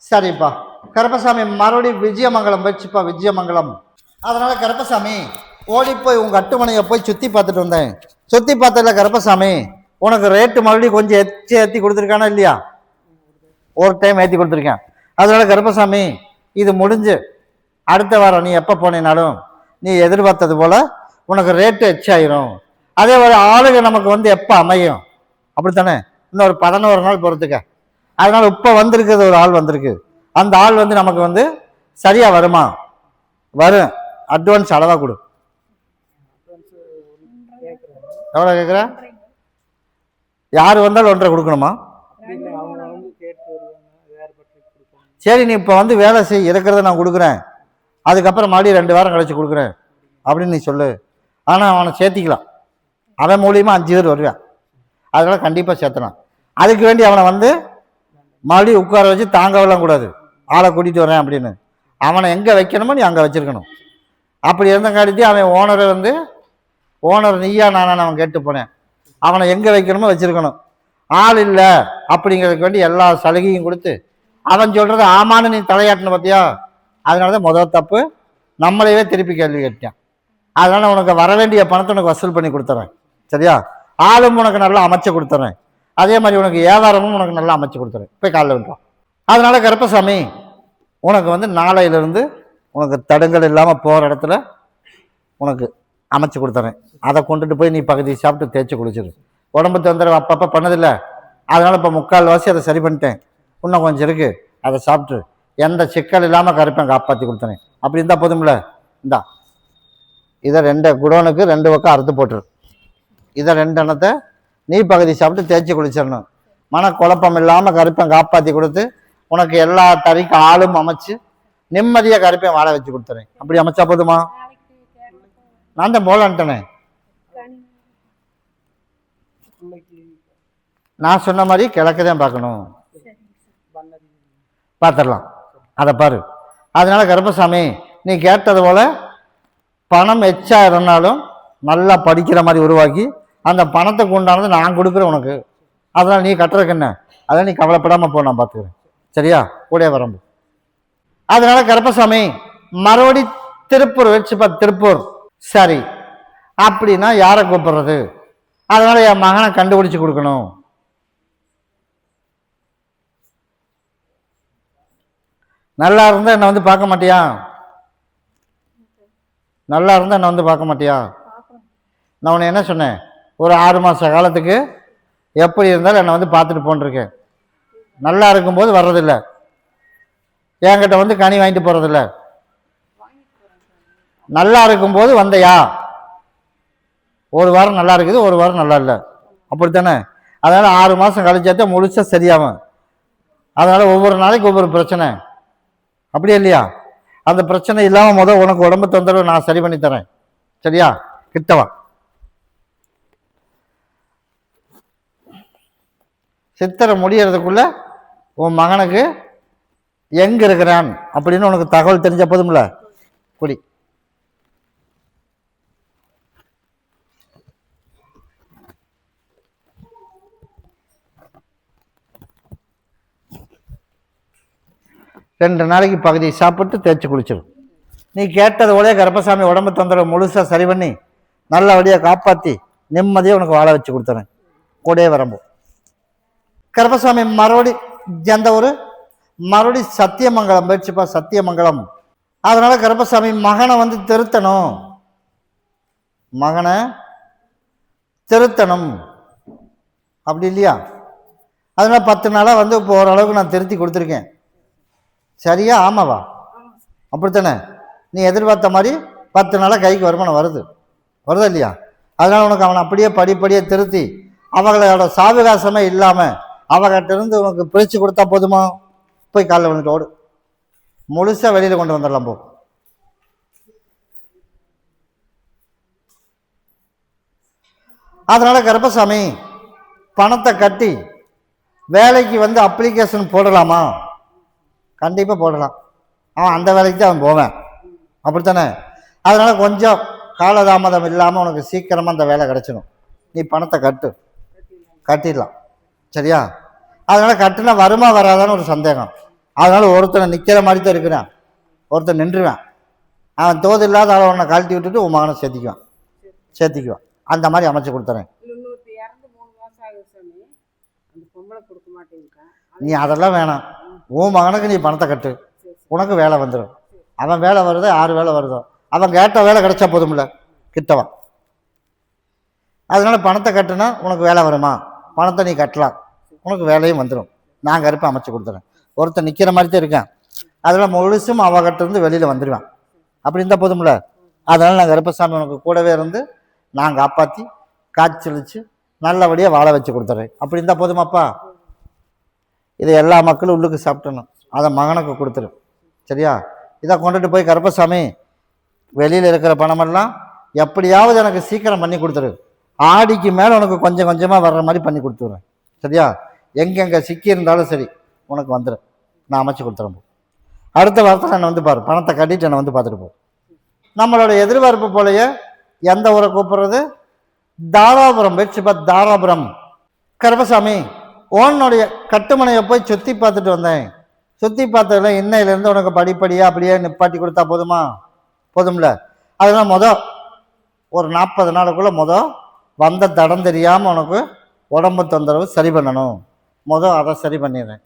சரிப்பா. கருப்பசாமி மறுபடியும் விஜயமங்கலம் போயிடுச்சுப்பா, விஜயமங்கலம். அதனால கருப்பசாமி ஓடி போய் உங்க அட்டுமனையை போய் சுத்தி பார்த்துட்டு வந்தேன். சுத்தி பார்த்ததுல கருப்பசாமி உனக்கு ரேட்டு மறுபடியும் கொஞ்சம் ஏற்றி கொடுத்துருக்கானா இல்லையா? ஒரு டைம் ஏற்றி கொடுத்துருக்கேன். அதனால கருப்பசாமி இது முடிஞ்சு அடுத்த வாரம் நீ எப்போ போனீனாலும் நீ எதிர்பார்த்தது போல உனக்கு ரேட்டு எச்சாயிரும். அதே ஒரு ஆளுங்க நமக்கு வந்து எப்போ அமையும் அப்படித்தானே? இன்னொரு 11 நாள் பொறுத்துக்க. அதனால இப்போ வந்திருக்கிறது ஒரு ஆள் வந்திருக்கு. அந்த ஆள் வந்து நமக்கு வந்து சரியா வருமா? வரும். அட்வான்ஸ் அளவா கொடு. எவ்வளோ கேட்குற? யார் வந்தாலும் 1.5 கொடுக்கணுமா? சரி, நீ இப்போ வந்து வேலை செய், இருக்கிறத நான் கொடுக்குறேன், அதுக்கப்புறம் மறுபடியும் 2 வாரம் கழிச்சு கொடுக்குறேன் அப்படின்னு நீ சொல்லு. ஆனால் அவனை சேர்த்திக்கலாம். அவன் மூலியமாக 5 பேர் வருவான். அதனால கண்டிப்பாக சேர்த்தலாம். அதுக்கு வேண்டி அவனை வந்து மறுபடியும் உட்கார வச்சு தாங்கவெல்லாம் கூடாது. ஆளை கூட்டிகிட்டு வரேன் அப்படின்னு அவனை எங்கே வைக்கணுமோ நீ அங்கே வச்சிருக்கணும். அப்படி இருந்தங்காட்டி அவன் ஓனரை வந்து ஓனர் நீயா நானான்னு அவன் கேட்டு போனேன். அவனை எங்கே வைக்கணுமோ வச்சிருக்கணும். ஆள் இல்லை அப்படிங்கிறதுக்கு வேண்டி எல்லா சலுகையும் கொடுத்து அவன் சொல்றது ஆமான்னு நீ தலையாட்டணும் பார்த்தியா? அதனால தான் முதல் தப்பு நம்மளையே திருப்பி கேள்வி கேட்டான். அதனால உனக்கு வர வேண்டிய பணத்தை உனக்கு வசூல் பண்ணி கொடுத்துறேன். சரியா? ஆளும் உனக்கு நல்லா அமைச்சு கொடுத்துறேன். அதே மாதிரி உனக்கு வியாபாரமும் உனக்கு நல்லா அமைச்சு கொடுத்துறேன். போய் காலைல வந்துடும். அதனால கருப்பசாமி உனக்கு வந்து நாளையிலிருந்து உனக்கு தடங்கள் இல்லாமல் போகிற இடத்துல உனக்கு அமைச்சு கொடுத்துறேன். அதை கொண்டுட்டு போய் நீ பகுதி சாப்பிட்டு தேய்ச்சி குளிச்சிரு. உடம்பு தொந்தரவு அப்பப்போ பண்ணதில்லை. அதனால இப்போ 3/4 அதை சரி பண்ணிட்டேன். இன்னும் கொஞ்சம் இருக்கு, அதை சாப்பிட்டு எந்த சிக்கல் இல்லாமல் கருப்பேன் காப்பாற்றி கொடுத்தனேன். அப்படி இருந்தால் போதும்ல? இந்தா இதை 2 குடோனுக்கு 2 பக்கம் அறுத்து போட்டுரு. இதை 2 எண்ணத்தை நீ பகுதி சாப்பிட்டு தேய்ச்சி குளிச்சிடணும். மனக்குழப்பம் இல்லாமல் கருப்பேன் காப்பாற்றி கொடுத்து உனக்கு எல்லா தறிக்கு ஆளும் அமைச்சு நிம்மதியாக கருப்பேன் வாழ வச்சு கொடுத்துறேன். அப்படி அமைச்சா போதுமா? நான் தான் போலான்ட்டனே. நான் சொன்ன மாதிரி கிழக்கு தான் பார்க்கணும். பார்த்துடலாம், அதை பாரு. அதனால கருப்பசாமி நீ கேட்டது போல பணம் எச்சா இருந்தாலும் நல்லா படிக்கிற மாதிரி உருவாக்கி அந்த பணத்துக்கு உண்டானது நான் கொடுக்குறேன் உனக்கு. அதனால் நீ கட்டுறதுக்கு என்ன, அதெல்லாம் நீ கவலைப்படாமல் போ, நான் பார்த்துக்கிறேன். சரியா? கூட வரம்பு. அதனால கருப்பசாமி மறுபடி திருப்பூர் வச்சுப்பா. திருப்பூர் சரி அப்படின்னா யாரை கூப்பிடுறது? அதனால என் மகனை கண்டுபிடிச்சு கொடுக்கணும். நல்லா இருந்தா என்ன வந்து பார்க்க மாட்டியா? நல்லா இருந்தா என்ன வந்து பார்க்க மாட்டியா? நான் உன்னை என்ன சொன்னேன்? ஒரு 6 மாத காலத்துக்கு எப்படி இருந்தாலும் என்னை வந்து பார்த்துட்டு போன்றிருக்கேன். நல்லா இருக்கும்போது வர்றதில்லை, என்கிட்ட வந்து கனி வாங்கிட்டு போறதில்ல. நல்லா இருக்கும்போது வந்தையா? ஒரு வாரம் நல்லா இருக்குது, ஒரு வாரம் நல்லா இல்லை, அப்படித்தானே? அதனால 6 மாதம் கழிச்சாத்தா முழுசா சரியாகும். அதனால ஒவ்வொரு நாளைக்கு ஒவ்வொரு பிரச்சனை, அப்படியே இல்லையா? அந்த பிரச்சனை இல்லாமல் உனக்கு உடம்பு தொந்தரவு நான் சரி பண்ணி தரேன். சரியா? கிட்டவா. சித்திரை முடியறதுக்குள்ள உன் மகனுக்கு எங்க இருக்கிறான் அப்படின்னு உனக்கு தகவல் தெரிஞ்ச போதும்ல. குடி. ரெண்டு நாளைக்கு பகுதி சாப்பிட்டு தேய்ச்சி குளிச்சிடும். நீ கேட்டது போல கருப்பசாமி உடம்பு தொந்தரவு முழுசா சரி பண்ணி நல்லபடியாக காப்பாற்றி நிம்மதியாக உனக்கு வாழ வச்சு கொடுத்துறேன். கூடயே வரம்போ. கருப்பசாமி மறுபடி எந்த ஒரு மறுபடி சத்தியமங்கலம் போயிடுச்சுப்பா, சத்தியமங்கலம். அதனால கருப்பசாமி மகனை வந்து திருத்தணும், மகனை திருத்தணும், அப்படி இல்லையா? அதனால 10 நாளாக வந்து இப்போ ஓரளவுக்கு நான் திருத்தி கொடுத்துருக்கேன். சரியா? ஆமாவா? அப்படித்தானே? நீ எதிர்பார்த்த மாதிரி 10 நாளாக கைக்கு வருமானம் வருதா இல்லையா? அதனால உனக்கு அவனை அப்படியே படிப்படியாக திருத்தி அவங்களோட சாவகாசமே இல்லாமல் அவகிட்ட இருந்து உனக்கு பிரித்து கொடுத்தா போதுமா? போய் காலைல வந்துட்டு ஓடு, முழுசா வெளியில் கொண்டு வந்துடலாம் போ. அதனால கருப்பசாமி பணத்தை கட்டி வேலைக்கு வந்து அப்ளிகேஷன் போடலாமா? கண்டிப்பாக போடலாம். அவன் அந்த வேலைக்கு தான் அவன் போவேன், அப்படித்தானே? அதனால கொஞ்சம் காலதாமதம் இல்லாமல் உனக்கு சீக்கிரமாக அந்த வேலை கிடைச்சிடும். நீ பணத்தை கட்டிடலாம். சரியா? அதனால கட்டுனா வருமா வராதான்னு ஒரு சந்தேகம். அதனால ஒருத்தனை நிற்கிற மாதிரி தான் இருக்கிறான், ஒருத்தன் நின்றுவேன். அவன் தோது இல்லாத ஆளை ஒன்றை கழட்டி விட்டுட்டு உன் மகனை சேர்த்திக்குவான். அந்த மாதிரி அமைச்சு கொடுத்துறேன். நீ அதெல்லாம் வேணாம், உன் மகனுக்கு நீ பணத்தை கட்டு, உனக்கு வேலை வந்துடும். அவன் வேலை வருதோ 6 வேலை வருதோ அவன் கேட்ட வேலை கிடைச்சா போதும்ல, கிட்டவன். அதனால பணத்தை கட்டுனா உனக்கு வேலை வருமா, பணத்தை நீ கட்டலாம், உனக்கு வேலையும் வந்துடும். நான் கருப்பை அமைச்சு கொடுத்துறேன். ஒருத்தர் நிற்கிற மாதிரி தான் இருக்கேன், அதனால முழுசும் அவகிட்டிருந்து வெளியில் வந்துடுவேன். அப்படி இருந்தால் போதும்ல. அதனால நான் கருப்பசாமி உனக்கு கூடவே இருந்து நான் காப்பாற்றி காய்ச்சலிச்சு நல்லபடியாக வாழ வச்சு கொடுத்துறேன். அப்படி இருந்தால் போதுமாப்பா. இதை எல்லா மக்களும் உள்ளுக்கு சாப்பிட்டணும், அதை மகனுக்கு கொடுத்துரு. சரியா? இதை கொண்டுட்டு போய் கருப்பசாமி வெளியில் இருக்கிற பணமெல்லாம் எப்படியாவது எனக்கு சீக்கிரம் பண்ணி கொடுத்துரு, ஆடிக்கு மேலே உனக்கு கொஞ்சம் கொஞ்சமாக வர்ற மாதிரி பண்ணி கொடுத்துட்றேன். சரியா? எங்கெங்கே சிக்கி இருந்தாலும் சரி உனக்கு வந்துடும், நான் அமைச்சு கொடுத்துறேன். அடுத்த வாரத்தில் என்னை வந்து பாரு, பணத்தை கட்டிட்டு என்னை வந்து பார்த்துட்டு போ. நம்மளோட எதிர்பார்ப்பு போலயே எந்த ஊரை கூப்பிட்றது, தாராபுரம். தாராபுரம். கருப்பசாமி ஓனுடைய கட்டுமனையை போய் சுற்றி பார்த்துட்டு வந்தேன். சுற்றி பார்த்ததுல இன்னையிலேருந்து உனக்கு படிப்படியாக அப்படியே நிப்பாட்டி கொடுத்தா போதும்ல. அதெல்லாம் ஒரு 40 நாளுக்குள்ளே வந்த தடம் தெரியாமல் உனக்கு உடம்பு தொந்தரவு சரி பண்ணணும். அதை சரி பண்ணிடுறேன்.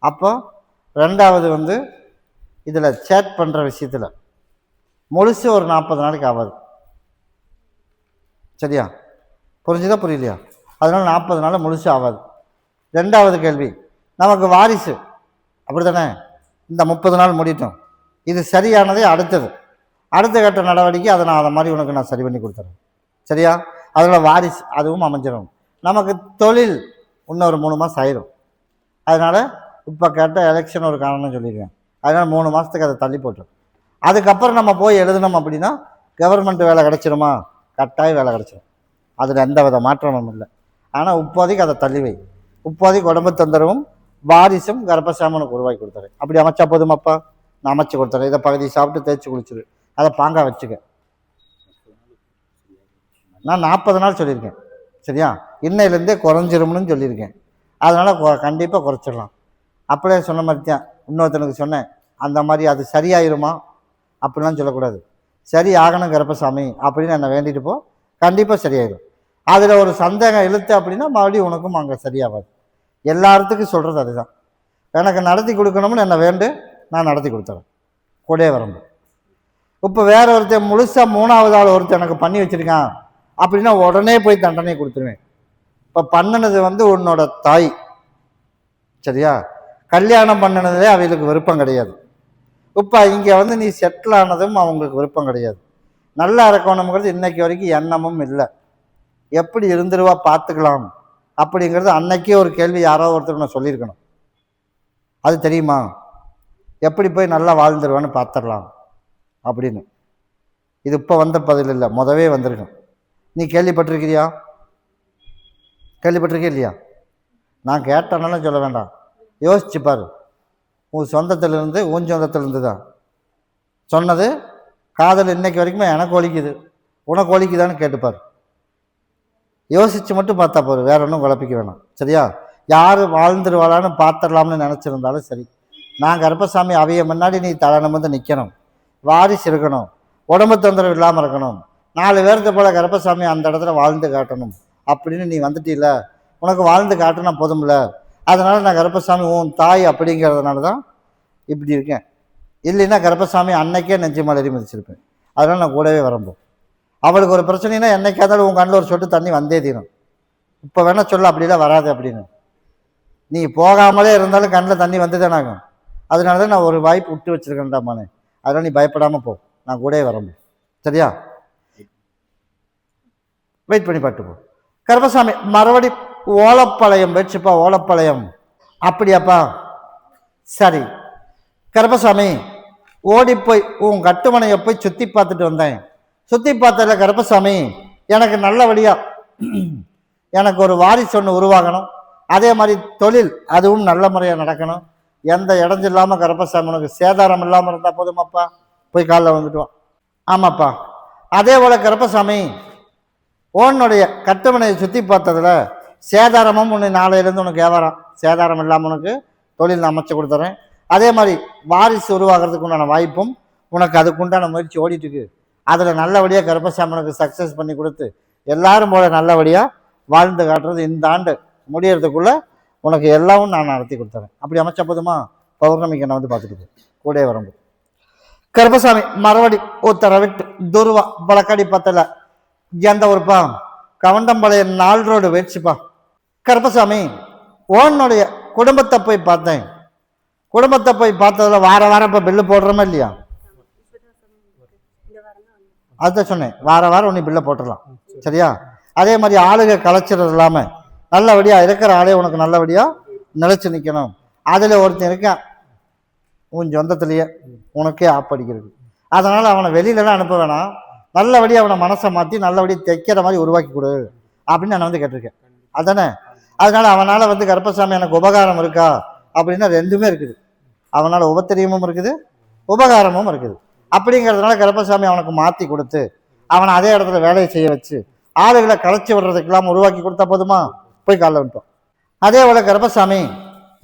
அப்போ 2வது இதில் சேட் பண்ணுற விஷயத்தில் முழுசு ஒரு 40 நாளைக்கு ஆகாது. சரியா? புரிஞ்சுதா புரியலையா? அதனால 40 நாள் முழுசு ஆகாது. 2வது கேள்வி, நமக்கு வாரிசு அப்படி தானே, இந்த 30 நாள் முடிட்டோம், இது சரியானதே அடுத்த கட்ட நடவடிக்கை. அதை நான் மாதிரி உனக்கு நான் சரி பண்ணி கொடுத்துறேன். சரியா? அதனால் வாரிசு அதுவும் அமைஞ்சிடும். நமக்கு தொழில் இன்னொரு 3 மாதம் ஆயிரும். அதனால் இப்போ கேட்ட எலெக்ஷன் ஒரு காரணம் சொல்லியிருக்கேன். அதனால் 3 மாதத்துக்கு அதை தள்ளி போட்டுரும். அதுக்கப்புறம் நம்ம போய் எழுதணும் அப்படின்னா கவர்மெண்ட் வேலை கிடச்சிருமா, கட்டாயம் வேலை கிடச்சிடும். அதில் எந்த வித மாற்றமும் இல்லை. ஆனால் இப்போதைக்கு அதை தள்ளி வை. இப்போதைக்கு உடம்பு தொந்தரவும் வாரிசும் கர்ப்பசாமனுக்கு உருவாக்கி கொடுத்துறேன். அப்படி அமைச்சா போதுமாப்பா, நான் அமைச்சு கொடுத்துறேன். இதை பகுதி சாப்பிட்டு தேய்ச்சி குளிச்சிரு, அதை பாங்கா வச்சுக்க. நான் 40 நாள் சொல்லியிருக்கேன். சரியா? இன்னையிலேருந்தே குறைஞ்சிரும்னு சொல்லியிருக்கேன். அதனால் கண்டிப்பாக குறைச்சிடலாம். அப்படியே சொன்ன மாதிரி தான் இன்னொருத்தனுக்கு சொன்னேன், அந்த மாதிரி அது சரியாயிருமா அப்படிலாம் சொல்லக்கூடாது. சரி ஆகணும் கருப்பசாமி அப்படின்னு என்னை வேண்டிட்டு போ, கண்டிப்பாக சரியாயிடும். அதில் ஒரு சந்தேகம் இழுத்து அப்படின்னா மறுபடியும் உனக்கும் அங்கே சரியாகாது. எல்லாத்துக்கும் சொல்கிறது அதுதான். எனக்கு நடத்தி கொடுக்கணும்னு என்னை வேண்டு, நான் நடத்தி கொடுத்துறேன். கூடே வரம்பு. இப்போ வேற ஒருத்தர் முழுசாக 3வது ஆள் ஒருத்தர் எனக்கு பண்ணி வச்சுருக்கான் அப்படின்னா உடனே போய் தண்டனை கொடுத்துருவேன். இப்போ பண்ணினது உன்னோட தாய். சரியா? கல்யாணம் பண்ணினதே அவங்களுக்கு விருப்பம் கிடையாது. இப்போ இங்கே நீ செட்டில் ஆனதும் அவங்களுக்கு விருப்பம் கிடையாது. நல்லா இருக்கணுங்கிறது இன்னைக்கு வரைக்கும் எண்ணமும் இல்லை. எப்படி இருந்துருவா பார்த்துக்கலாம் அப்படிங்கிறது அன்னைக்கே ஒரு கேள்வி யாரோ ஒருத்தர் நான் சொல்லியிருக்கணும். அது தெரியுமா? எப்படி போய் நல்லா வாழ்ந்துருவான்னு பார்த்துடலாம் அப்படின்னு. இது இப்போ வந்த பதில் இல்லை, முதவே வந்திருக்கும். நீ கேள்விப்பட்டிருக்கிறியா? கேள்விப்பட்டிருக்கே இல்லையா? நான் கேட்டனாலும் சொல்ல வேண்டாம், யோசிச்சு பாரு. உன் சொந்தத்திலிருந்து தான் சொன்னது. காதல் இன்னைக்கு வரைக்குமே எனக்கு ஒலிக்குது, உனக்கு ஒலிக்குதான்னு கேட்டுப்பார். யோசிச்சு மட்டும் பார்த்தா போதும், வேற ஒன்றும் குழப்பிக்க வேணாம். சரியா? யார் வாழ்ந்துருவாளான்னு பார்த்துடலாம்னு நினச்சிருந்தாலும் சரி, நான் கருப்பசாமி அவைய முன்னாடி நீ தலை நிமிர்ந்து நிற்கணும், வாரிசு இருக்கணும், உடம்பு தொந்தரவு இல்லாமல் இருக்கணும், 4 பேருக்கு போல கருப்பசாமி அந்த இடத்துல வாழ்ந்து காட்டணும் அப்படின்னு நீ வந்துட்டீல, உனக்கு வாழ்ந்து காட்டினா போதும்ல. அதனால் நான் கருப்பசாமி உன் தாய் அப்படிங்கிறதுனால தான் இப்படி இருக்கேன். இல்லைன்னா கருப்பசாமி அன்னைக்கே நெஞ்சு மலரி மிதிச்சிருப்பேன். அதனால் நான் கூடவே வரம்போ. அவளுக்கு ஒரு பிரச்சனைனா என்னைக்கா இருந்தாலும் உன் கண்ணில் ஒரு சொட்டு தண்ணி வந்தே தீரும். இப்போ வேணா சொல்ல அப்படிலாம் வராது அப்படின்னு. நீ போகாமலே இருந்தாலும் கண்ணில் தண்ணி வந்து தானே ஆகும். அதனால தான் நான் ஒரு வாய்ப்பு விட்டு வச்சுருக்கேன்டாமானே. அதனால் நீ பயப்படாமல் போ, நான் கூடவே வரம்போ. சரியா? வெயிட் பண்ணி பாட்டு போ. கருப்பசாமி மறுபடி ஓலப்பாளையம் போயிடுச்சுப்பா. ஓலப்பாளையம் அப்படியாப்பா? சரி கருப்பசாமி, ஓடி போய் உன் கட்டுமனையை போய் சுற்றி பார்த்துட்டு வந்தேன். சுற்றி பார்த்ததில்ல கருப்பசாமி, எனக்கு நல்லபடியா எனக்கு ஒரு வாரிசு ஒன்று உருவாகணும். அதே மாதிரி தொழில் அதுவும் நல்ல முறையாக நடக்கணும். எந்த இடைஞ்சு இல்லாமல் கருப்பசாமி உனக்கு சேதாரம் இல்லாமல் இருந்தால் போதுமாப்பா. போய் காலைல வந்துட்டுவான். ஆமாப்பா. அதே போல் கருப்பசாமி, உன்னுடைய கட்டுமனையை சுற்றி பார்த்ததில் சேதாரமும் உன்னை நாளையிலேருந்து உனக்கு வியாபாரம் சேதாரம் இல்லாமல் உனக்கு தொழில் நான் அமைச்சு கொடுத்துறேன். அதே மாதிரி வாரிசு உருவாகிறதுக்கு உண்டான வாய்ப்பும் உனக்கு அதுக்குண்டான முயற்சி ஓடிட்டு இருக்கு. அதில் நல்லபடியாக கருப்பசாமி உனக்கு சக்ஸஸ் பண்ணி கொடுத்து எல்லாரும் போல நல்லபடியாக வாழ்ந்து காட்டுறது இந்த ஆண்டு முடியறதுக்குள்ள உனக்கு எல்லாவும் நான் நடத்தி கொடுத்துறேன். அப்படி அமைச்ச போதுமா? பௌர்ணமிக்கு என்ன வந்து பார்த்துட்டு கூட வரும்போது கருப்பசாமி மறுபடி உத்தரவிட்டு துருவா பழக்கடி பத்தல எந்த ஊருப்பா? கவண்டம்பாளையம் 4 ரோடு வேட்சிப்பா. கருப்பசாமி உன்னுடைய குடும்பத்தை போய் பார்த்தேன். குடும்பத்தை போய் பார்த்ததுல வாரம் இப்போ பில்லு போடுறோமா இல்லையா? அதுதான் சொன்னேன், வாரம் உன்னை பில்லை போட்டுடலாம். சரியா? அதே மாதிரி ஆளுக கலைச்சிறது இல்லாமல் நல்லபடியாக இருக்கிற ஆளே உனக்கு நல்லபடியாக நிலைச்சு நிற்கணும். அதில் ஒருத்தன் இருக்கான் உன் சொந்தத்திலேயே உனக்கே ஆப்படிக்கிறது. அதனால் அவனை வெளியிலலாம் அனுப்ப வேணாம், நல்லபடியாக அவனை மனசை மாற்றி நல்லபடியாக தைக்கிற மாதிரி உருவாக்கி கொடு அப்படின்னு நான் வந்து கேட்டிருக்கேன். அதானே? அதனால் அவனால் வந்து கருப்பசாமி எனக்கு உபகாரம் இருக்கா அப்படின்னா 2மே இருக்குது. அவனால் உபத்திரியமும் இருக்குது, உபகாரமும் இருக்குது. அப்படிங்கிறதுனால கருப்பசாமி அவனுக்கு மாற்றி கொடுத்து அவனை அதே இடத்துல வேலையை செய்ய வச்சு ஆளுகளை கலைச்சி விடுறதுக்கெல்லாம் உருவாக்கி கொடுத்தா போதுமா? போய் காலைல விட்டோம். அதே போல் கருப்பசாமி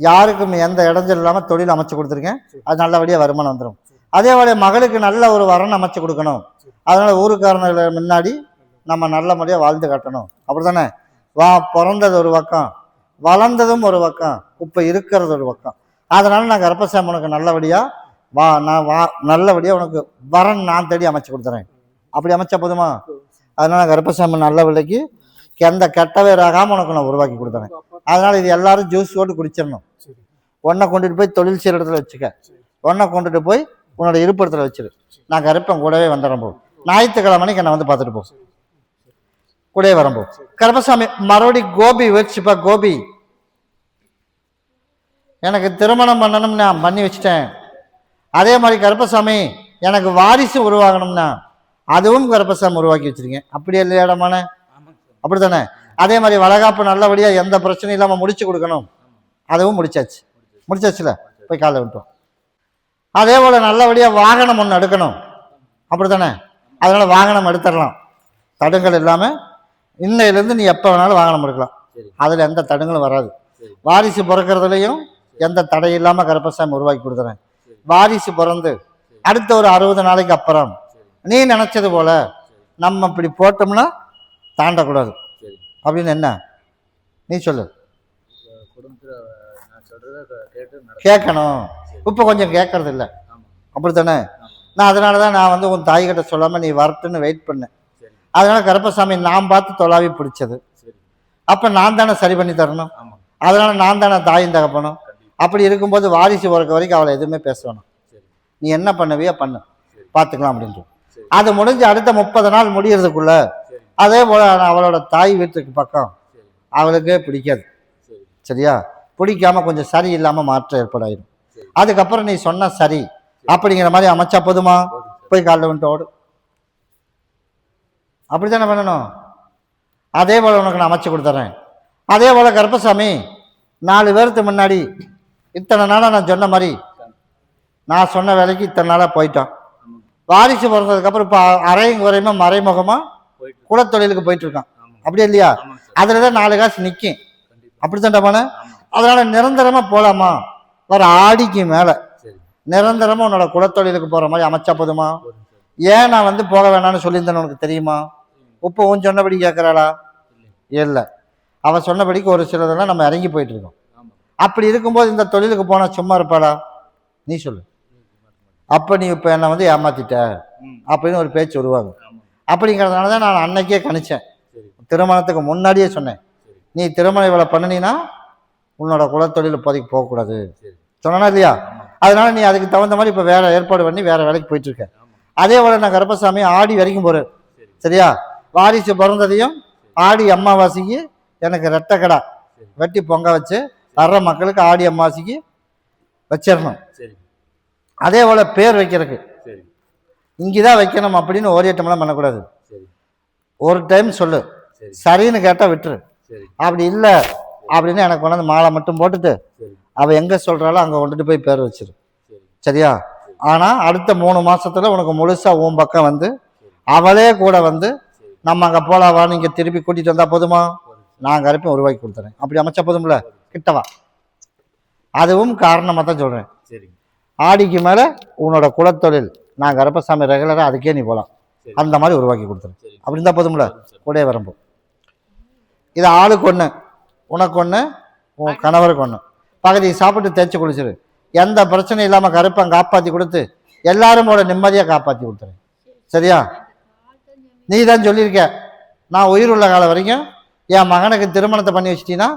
யாருக்கும் எந்த இடைஞ்சல் இல்லாமல் தொழில் அமைச்சு கொடுத்துருக்கேன். அது நல்லபடியாக வருமானம் வந்துடும். அதே போல மகளுக்கு நல்ல ஒரு வரன் அமைச்சு கொடுக்கணும். அதனால் ஊருக்காரங்களை முன்னாடி நம்ம நல்ல முறையாக வாழ்ந்து காட்டணும். அப்படி தானே? பிறந்தது ஒரு பக்கம், வளர்ந்ததும் ஒரு பக்கம், இப்போ இருக்கிறது ஒரு பக்கம். அதனால் நான் கருப்பசாமி உனக்கு நல்லபடியாக நல்லபடியாக உனக்கு வரன் நான் தேடி அமைச்சு கொடுத்துறேன். அப்படி அமைச்சா போதுமா? அதனால் கருப்பசாமி நல்ல விலைக்கு எந்த கெட்டவே ஆகாமல் உனக்கு நான் உருவாக்கி கொடுத்துறேன். அதனால் இது எல்லாரும் ஜூஸ் போட்டு குடிச்சிடணும். ஒன்றை கொண்டுட்டு போய் தொழில் செய்கிற இடத்துல வச்சுக்க, ஒன்றை கொண்டுட்டு போய் உன்னோட இருப்பிடத்தில் வச்சிரு. நான் கருப்பன் கூடவே வந்துடுறேன். போ ஞாயிற்றுக்கிழமைக்கு என்னை வந்து பார்த்துட்டு போ, கூடவே வரம்போ. கருப்பசாமி மறுபடி கோபி வச்சுப்பா. கோபி எனக்கு திருமணம் பண்ணணும்னு நான் பண்ணி வச்சுட்டேன். அதே மாதிரி கருப்பசாமி எனக்கு வாரிசு உருவாகணும்னா அதுவும் கருப்பசாமி உருவாக்கி வச்சிருக்கேன். அப்படியே இல்லையா இடமான? அப்படி தானே? அதே மாதிரி வளகாப்பு நல்லபடியாக எந்த பிரச்சனையும் இல்லாமல் முடிச்சு கொடுக்கணும், அதுவும் முடிச்சாச்சுல போய் காலை விட்டோம். அதே போல் நல்லபடியாக வாகனம் ஒன்று எடுக்கணும். அப்படி தானே? அதனால் வாகனம் எடுத்துடலாம், தடுங்கள் இல்லாமல். இன்னையிலேருந்து நீ எப்போ வேணாலும் வாகனம் எடுக்கலாம், அதில் எந்த தடுங்களும் வராது. வாரிசு பிறக்கிறதுலையும் எந்த தடை இல்லாமல் கருப்பசாமி உருவாக்கி கொடுத்துறேன். வாரிசு பிறந்து அடுத்த ஒரு 60 நாளைக்கு அப்புறம் நீ நினச்சது போல் நம்ம இப்படி போட்டோம்னா தாண்டக்கூடாது அப்படின்னு என்ன நீ சொல்லு. கேட்கணும். இப்போ கொஞ்சம் கேட்கறது இல்லை, அப்படித்தானே? நான் அதனால தான் நான் வந்து உன் தாய்கிட்ட சொல்லாமல் நீ வரட்டுன்னு வெயிட் பண்ணேன். அதனால கருப்பசாமி நான் பார்த்து தொலாவி பிடிச்சது. அப்போ நான் தானே சரி பண்ணி தரணும். அதனால நான் தானே தாயும் தகப்பனும். அப்படி இருக்கும்போது வாரிசு பிறக்க வரைக்கும் அவளை எதுவுமே பேச வேணும். நீ என்ன பண்ணுவியோ பண்ணு, பார்த்துக்கலாம் அப்படின்ட்டு. அது முடிஞ்சு அடுத்த 30 நாள் முடியறதுக்குள்ள அதே போல அவளோட தாய் வீட்டுக்கு பக்கம் அவளுக்கே பிடிக்காது. சரியா? பிடிக்காம கொஞ்சம் சரி இல்லாமல் மாற்றம் ஏற்படாயிடும். அதுக்கப்புறம் நீ சொன்ன சரி அப்படிங்கிற மாதிரி அமைச்சா போதுமா? போய் காலில் வந்துட்டு ஓடு. அப்படித்தானே பண்ணணும். அதே போல உனக்கு நான் அமைச்சு கொடுத்துறேன். அதே போல கருப்பசாமி 4 பேருக்கு முன்னாடி இத்தனை நாளாக நான் சொன்ன மாதிரி நான் சொன்ன வேலைக்கு இத்தனை நாளாக போயிட்டான். வாரிசு பிறந்ததுக்கப்புறம் இப்போ அரையும் குறையுமா மறைமுகமாக குலத்தொழிலுக்கு போயிட்டு இருக்கான். அப்படியே இல்லையா? அதில் தான் 4 காசு நிற்கும். அப்படித்தான்டா போன. அதனால நிரந்தரமாக போகலாமா? வர ஆடிக்கு மேலே நிரந்தரமாக உன்னோட குலத்தொழிலுக்கு போகிற மாதிரி அமைச்சா போதுமா? ஏன் நான் வந்து போக வேணான்னு சொல்லியிருந்தேன்னு உனக்கு தெரியுமா? இப்போ உன் சொன்னபடி கேட்குறாளா? இல்லை, அவன் சொன்னபடிக்கு ஒரு சிலதெல்லாம் நம்ம இறங்கி போயிட்டு இருக்கோம். அப்படி இருக்கும்போது இந்த தொழிலுக்கு போனால் சும்மா இருப்பாளா? நீ சொல்லு. அப்போ நீ இப்போ என்னை வந்து ஏமாத்திட்ட அப்படின்னு ஒரு பேச்சு வருவாங்க. அப்படிங்கிறதுனால தான் நான் அன்னைக்கே கணிச்சேன், திருமணத்துக்கு முன்னாடியே சொன்னேன், நீ திருமணம் இவ்வளோ பண்ணினா உன்னோட குலத்தொழில் இப்போதைக்கு போகக்கூடாது சொன்னா இல்லையா? அதனால நீ அதுக்கு தகுந்த மாதிரி இப்போ வேற ஏற்பாடு பண்ணி வேற வேலைக்கு போயிட்டு இருக்க. அதே போல நான் கருப்பசாமி ஆடி வரைக்கும் போறேன். சரியா? வாரிசு பிறந்ததையும் ஆடி அம்மாவாசிக்கு எனக்கு ரெட்டக்கடா வெட்டி பொங்க வச்சு வர்ற மக்களுக்கு ஆடி அம்மாவாசிக்கு வச்சிடணும். அதே போல பேர் வைக்கிறதுக்கு இங்கேதான் வைக்கணும் அப்படின்னு ஓரியட்டம்லாம் பண்ணக்கூடாது. ஒரு டைம் சொல்லு, சரின்னு கேட்டால் விட்டுரு. அப்படி இல்லை அப்படின்னு எனக்கு கொண்டாந்து மாலை மட்டும் போட்டுட்டு அவள் எங்கே சொல்கிறாளோ அங்கே கொண்டுட்டு போய் பேர் வச்சிரு. சரியா? ஆனால் அடுத்த 3 மாசத்துல உனக்கு முழுசா உன் பக்கம் வந்து அவளே கூட வந்து நம்ம அங்கே போலாவான்னு இங்கே திருப்பி கூட்டிகிட்டு வந்தால் போதுமா? நான் கருப்பையும் உருவாக்கி கொடுத்துறேன். அப்படி அமைச்சா போதும்ல, கிட்டவா. அதுவும் காரணமாக தான் சொல்கிறேன். ஆடிக்கு மேலே உன்னோட குலத்தொழில் நான் கருப்பசாமி ரெகுலராக அதுக்கே நீ போகலாம். அந்த மாதிரி உருவாக்கி கொடுத்துரு. அப்படி இருந்தால் போதும்ல. கூடயே வரம்பு. இது ஆளுக்கு ஒன்று, உனக்கு ஒன்று, உன் கணவருக்கு ஒன்று. பகுதி சாப்பிட்டு தேய்ச்சி குளிச்சிரு. எந்த பிரச்சனையும் இல்லாமல் கருப்பை காப்பாற்றி கொடுத்து எல்லாருமோட நிம்மதியாக காப்பாற்றி கொடுத்துரு. சரியா? நீ தான் சொல்லியிருக்க, நான் உயிர் உள்ள காலம் வரைக்கும் என் மகனுக்கு திருமணத்தை பண்ணி வச்சிட்டீங்கன்னா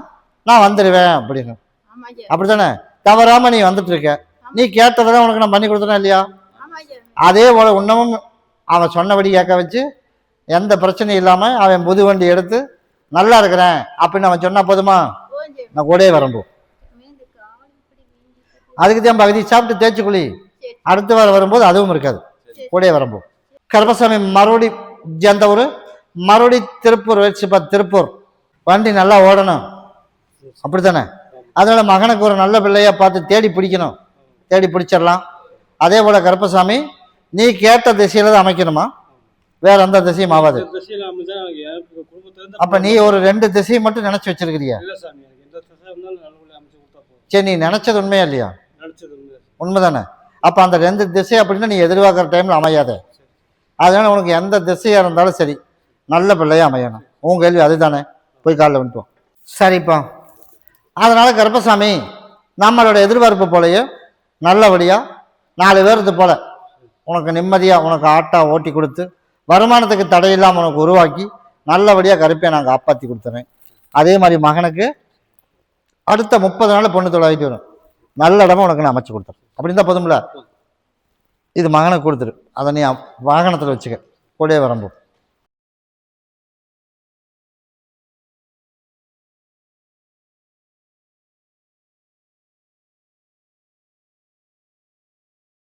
நான் வந்துடுவேன் அப்படின்னு. அப்படி தானே? தவறாமல் நீ வந்துட்டு இருக்க. நீ கேட்டதெல்லாம் உனக்கு நான் பண்ணி கொடுத்தேனா இல்லையா? அதே போல் இன்னமும் அவன் சொன்னபடி கேட்க வச்சு எந்த பிரச்சனையும் இல்லாமல் அவன் புது வண்டி எடுத்து நல்லா இருக்கிறேன் அப்படின்னு அவன் சொன்னா போதுமா? நான் கூடயே வரம்போ. அதுக்கு தான் பகுதி சாப்பிட்டு தேய்ச்சி குழி. அடுத்த வாரம் வரும்போது அதுவும் இருக்காது. கூடயே வரம்போ. கருப்பசாமி மறுபடி எந்த ஊர்? மறுபடி திருப்பூர் வச்சுப்பா. திருப்பூர் வண்டி நல்லா ஓடணும். அப்படித்தானே? அதனால மகனுக்கு ஒரு நல்ல பிள்ளையா பார்த்து தேடி பிடிக்கணும். தேடி பிடிச்சிடலாம். அதே போல கருப்பசாமி நீ கேட்ட திசையில தான் அமைக்கணுமா? வேற எந்த திசையும் ஆகாது. அப்ப நீ ஒரு 2 திசையை மட்டும் நினைச்சு வச்சிருக்கிறியா? சரி, நீ நினைச்சது உண்மையா இல்லையா? உண்மைதானே? அப்ப அந்த 2 திசை அப்படின்னா நீ எதிர்பார்க்குற டைம்ல அமையாத. அதனால உனக்கு எந்த திசையா இருந்தாலும் சரி நல்ல பிள்ளையா அமையணும். உன் கேள்வி அதுதானே? போய் காலில் வந்துட்டோம். சரிப்பா. அதனால கருப்பசாமி நம்மளோட எதிர்பார்ப்பு போலயே நல்லபடியா 4 பேருக்கு போல உனக்கு நிம்மதியா உனக்கு ஆட்டா ஓட்டி கொடுத்து வருமானத்துக்கு தடையில்லாமல் உனக்கு உருவாக்கி நல்லபடியா கருப்பையை நான் காப்பாற்றி கொடுத்துறேன். அதே மாதிரி மகனுக்கு அடுத்த 30 நாள் பொண்ணு தொழிலாகிட்டு வரும். நல்ல இடமா உனக்கு நான் அமைச்சு கொடுத்துறேன். அப்படி இருந்தால் போதும்ல. இது மகனுக்கு கொடுத்துரு. அதை நீ வாகனத்தில் வச்சுக்க. கூடயே வரம்போ.